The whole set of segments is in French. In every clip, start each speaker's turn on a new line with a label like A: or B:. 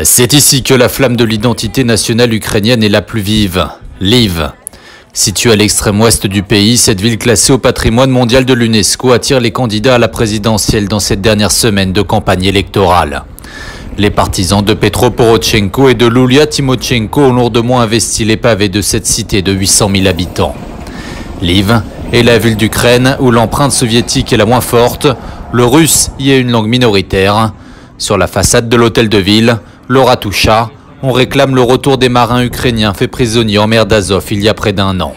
A: C'est ici que la flamme de l'identité nationale ukrainienne est la plus vive. Lviv. Située à l'extrême ouest du pays, cette ville classée au patrimoine mondial de l'UNESCO attire les candidats à la présidentielle dans cette dernière semaine de campagne électorale. Les partisans de Petro Poroshenko et de Yulia Tymoshenko ont lourdement investi les pavés de cette cité de 800 000 habitants. Lviv est la ville d'Ukraine où l'empreinte soviétique est la moins forte. Le russe y est une langue minoritaire. Sur la façade de l'hôtel de ville, le Ratusha, on réclame le retour des marins ukrainiens faits prisonniers en mer d'Azov il y a près d'un an.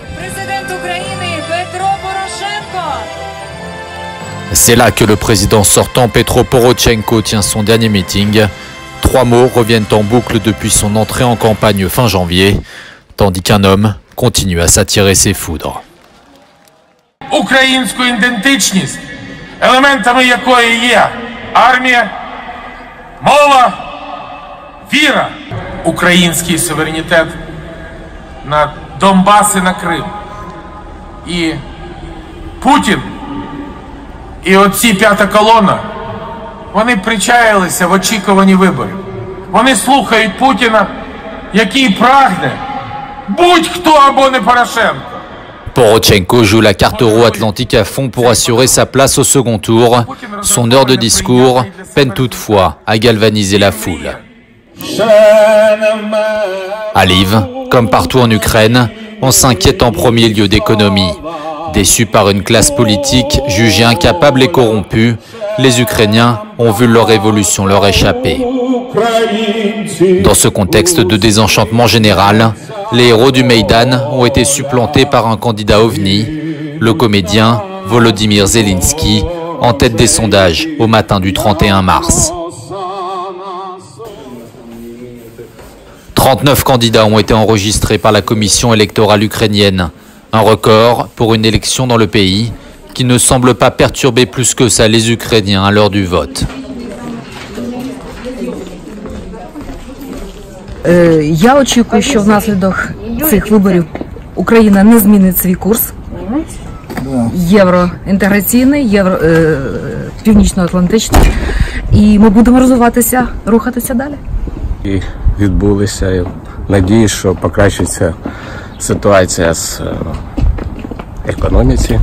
A: C'est là que le président sortant Petro Poroshenko tient son dernier meeting. 3 mots reviennent en boucle depuis son entrée en campagne fin janvier, tandis qu'un homme continue à s'attirer ses foudres.
B: Українську ідентичність, елементами якої є армія, мова, віра, український суверенітет на Донбас і на Крим. І Путін, і оці п'ята колона, вони причаїлися в очікуванні виборів. Вони слухають Путіна, який прагне будь-хто або не Порошенко.
A: Poroshenko joue la carte euro-atlantique à fond pour assurer sa place au second tour. Son heure de discours peine toutefois à galvaniser la foule. À Lviv, comme partout en Ukraine, on s'inquiète en premier lieu d'économie. Déçus par une classe politique jugée incapable et corrompue, les Ukrainiens ont vu leur révolution leur échapper. Dans ce contexte de désenchantement général, les héros du Maïdan ont été supplantés par un candidat ovni, le comédien Volodymyr Zelensky, en tête des sondages au matin du 31 mars. 39 candidats ont été enregistrés par la commission électorale ukrainienne, un record pour une élection dans le pays qui ne semble pas perturber plus que ça les Ukrainiens à l'heure du vote.
C: Я очікую, що внаслідок цих виборів Україна не змінить свій курс євроінтеграційний, північно-атлантичний, і ми будемо розвиватися, рухатися далі.
D: І відбулися, і надію, що покращиться ситуація з економіці.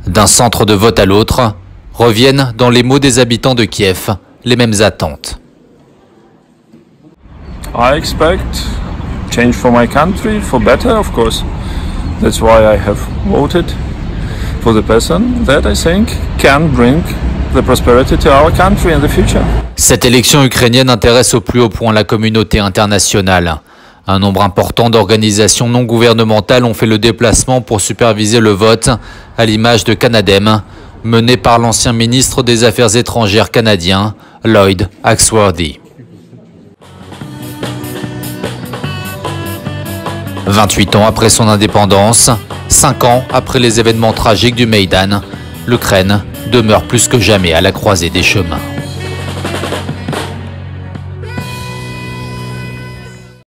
A: D'un centre de vote à l'autre, reviennent dans les mots des habitants de Kiev les mêmes attentes.
E: I expect change for my country, for better, of course. That's why I have voted for the person that I think can bring the prosperity to our country in the future.
A: Cette élection ukrainienne intéresse au plus haut point la communauté internationale. Un nombre important d'organisations non gouvernementales ont fait le déplacement pour superviser le vote, à l'image de Canadem, mené par l'ancien ministre des Affaires étrangères canadien, Lloyd Axworthy. 28 ans après son indépendance, 5 ans après les événements tragiques du Maïdan, l'Ukraine demeure plus que jamais à la croisée des chemins.